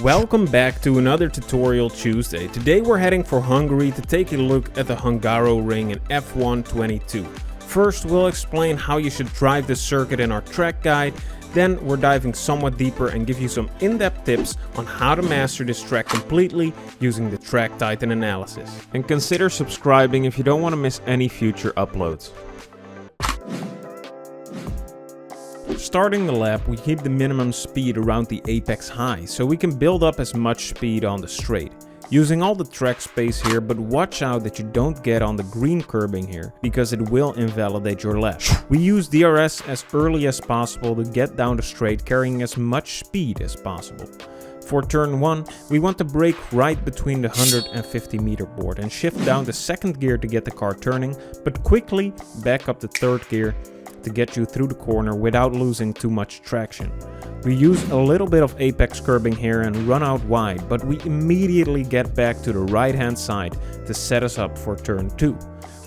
Welcome back to another Tutorial Tuesday. Today we're heading for Hungary to take a look at the Hungaroring in F1 22. First we'll explain how you should drive this circuit in our track guide, then we're diving somewhat deeper and give you some in-depth tips on how to master this track completely using the Track Titan analysis. And consider subscribing if you don't want to miss any future uploads. Starting the lap, we keep the minimum speed around the apex high, so we can build up as much speed on the straight. Using all the track space here, but watch out that you don't get on the green curbing here, because it will invalidate your lap. We use DRS as early as possible to get down the straight, carrying as much speed as possible. For turn 1, we want to brake right between the 150 meter board and shift down the second gear to get the car turning, but quickly back up the third gear to get you through the corner without losing too much traction. We use a little bit of apex curbing here and run out wide, but we immediately get back to the right hand side to set us up for turn 2.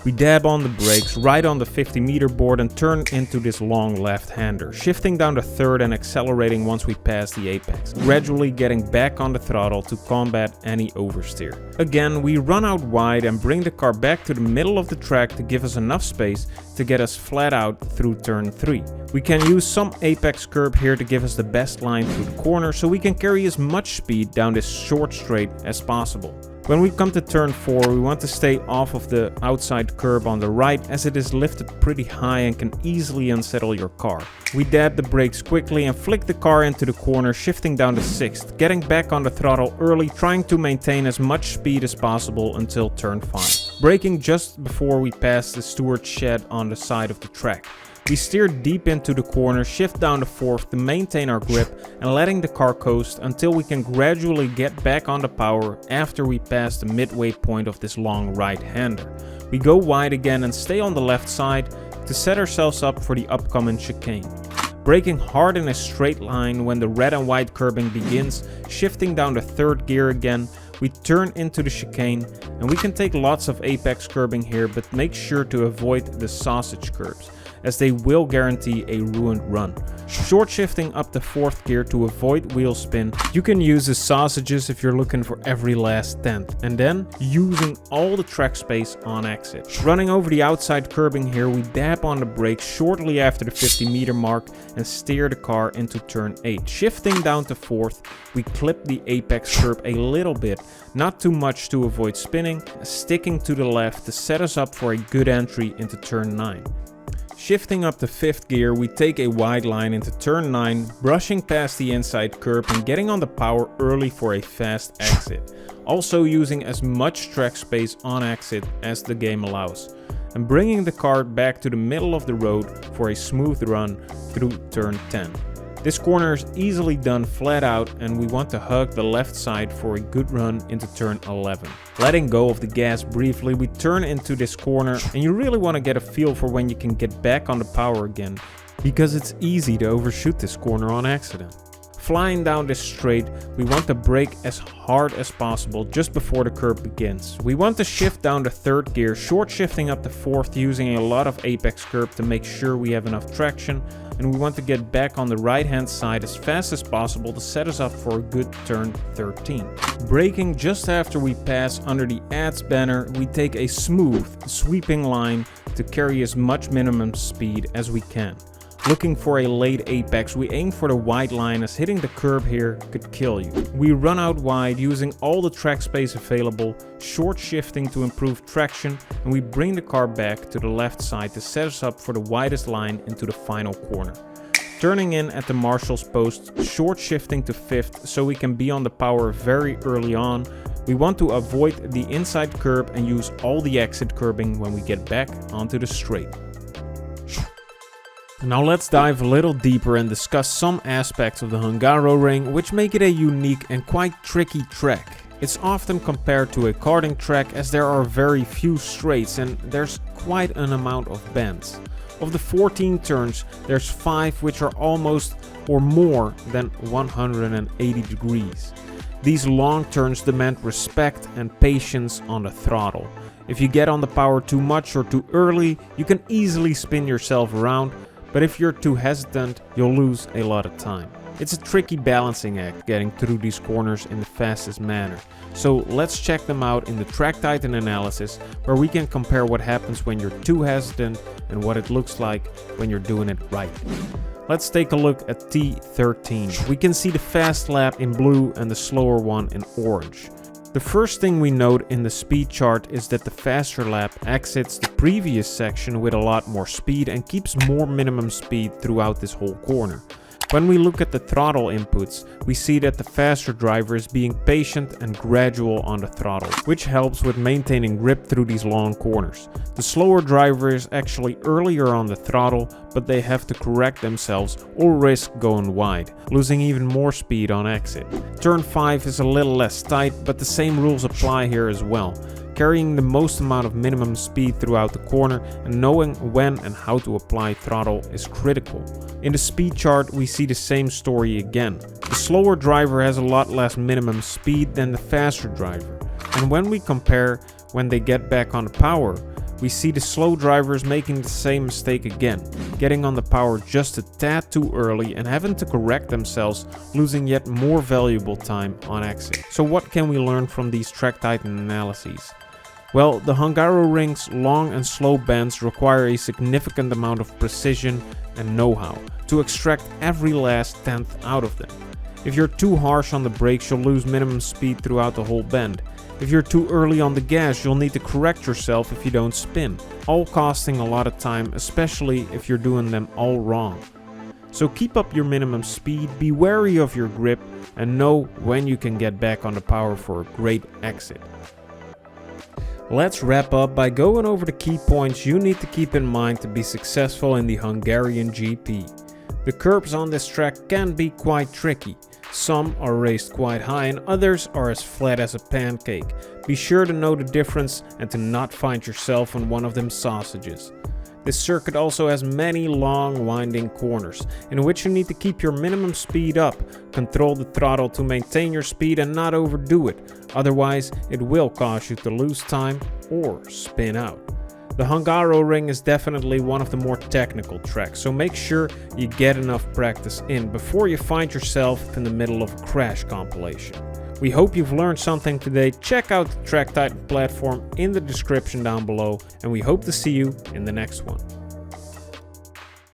We dab on the brakes right on the 50 meter board and turn into this long left-hander, shifting down the third and accelerating once we pass the apex, gradually getting back on the throttle to combat any oversteer. Again, we run out wide and bring the car back to the middle of the track to give us enough space to get us flat out through turn 3. We can use some apex curb here to give us the best line through the corner so we can carry as much speed down this short straight as possible. When we come to turn 4, we want to stay off of the outside curb on the right as it is lifted pretty high and can easily unsettle your car. We dab the brakes quickly and flick the car into the corner, shifting down the 6th, getting back on the throttle early, trying to maintain as much speed as possible until turn 5. Braking just before we pass the steward's shed on the side of the track. We steer deep into the corner, shift down the 4th to maintain our grip and letting the car coast until we can gradually get back on the power after we pass the midway point of this long right-hander. We go wide again and stay on the left side to set ourselves up for the upcoming chicane. Braking hard in a straight line when the red and white curbing begins, shifting down the 3rd gear again. We turn into the chicane and we can take lots of apex curbing here, but make sure to avoid the sausage curbs, as they will guarantee a ruined run. Short shifting up the 4th gear to avoid wheel spin. You can use the sausages if you're looking for every last tenth, and then using all the track space on exit. Running over the outside curbing here, we dab on the brakes shortly after the 50 meter mark and steer the car into turn 8. Shifting down to 4th, we clip the apex curb a little bit, not too much to avoid spinning, sticking to the left to set us up for a good entry into turn 9. Shifting up to 5th gear, we take a wide line into turn 9, brushing past the inside curb and getting on the power early for a fast exit. Also using as much track space on exit as the game allows. And bringing the car back to the middle of the road for a smooth run through turn 10. This corner is easily done flat out and we want to hug the left side for a good run into turn 11. Letting go of the gas briefly, we turn into this corner and you really want to get a feel for when you can get back on the power again, because it's easy to overshoot this corner on accident. Flying down this straight, we want to brake as hard as possible just before the curb begins. We want to shift down the 3rd gear, short shifting up the 4th using a lot of apex curb to make sure we have enough traction, and we want to get back on the right hand side as fast as possible to set us up for a good turn 13. Braking just after we pass under the ads banner, we take a smooth, sweeping line to carry as much minimum speed as we can. Looking for a late apex, we aim for the wide line as hitting the curb here could kill you. We run out wide using all the track space available, short shifting to improve traction, and we bring the car back to the left side to set us up for the widest line into the final corner. Turning in at the marshal's post, short shifting to 5th so we can be on the power very early on. We want to avoid the inside curb and use all the exit curbing when we get back onto the straight. Now let's dive a little deeper and discuss some aspects of the Hungaroring which make it a unique and quite tricky track. It's often compared to a karting track as there are very few straights and there's quite an amount of bends. Of the 14 turns, there's 5 which are almost or more than 180 degrees. These long turns demand respect and patience on the throttle. If you get on the power too much or too early, you can easily spin yourself around, but if you're too hesitant, you'll lose a lot of time. It's a tricky balancing act getting through these corners in the fastest manner. So let's check them out in the Track Titan analysis, where we can compare what happens when you're too hesitant and what it looks like when you're doing it right. Let's take a look at T13. We can see the fast lap in blue and the slower one in orange. The first thing we note in the speed chart is that the faster lap exits the previous section with a lot more speed and keeps more minimum speed throughout this whole corner. When we look at the throttle inputs, we see that the faster driver is being patient and gradual on the throttle, which helps with maintaining grip through these long corners. The slower driver is actually earlier on the throttle, but they have to correct themselves or risk going wide, losing even more speed on exit. Turn 5 is a little less tight, but the same rules apply here as well. Carrying the most amount of minimum speed throughout the corner and knowing when and how to apply throttle is critical. In the speed chart we see the same story again. The slower driver has a lot less minimum speed than the faster driver. And when we compare when they get back on the power, we see the slow drivers making the same mistake again, getting on the power just a tad too early and having to correct themselves, losing yet more valuable time on exit. So what can we learn from these Track Titan analyses? Well, the Hungaroring's long and slow bends require a significant amount of precision and know-how to extract every last tenth out of them. If you're too harsh on the brakes, you'll lose minimum speed throughout the whole bend. If you're too early on the gas, you'll need to correct yourself if you don't spin, all costing a lot of time, especially if you're doing them all wrong. So keep up your minimum speed, be wary of your grip, and know when you can get back on the power for a great exit. Let's wrap up by going over the key points you need to keep in mind to be successful in the Hungarian GP. The curbs on this track can be quite tricky. Some are raised quite high and others are as flat as a pancake. Be sure to know the difference and to not find yourself on one of them sausages. This circuit also has many long winding corners in which you need to keep your minimum speed up, control the throttle to maintain your speed and not overdo it, otherwise it will cause you to lose time or spin out. The Hungaroring is definitely one of the more technical tracks, so make sure you get enough practice in before you find yourself in the middle of a crash compilation. We hope you've learned something today. Check out the Track Titan platform in the description down below, and we hope to see you in the next one.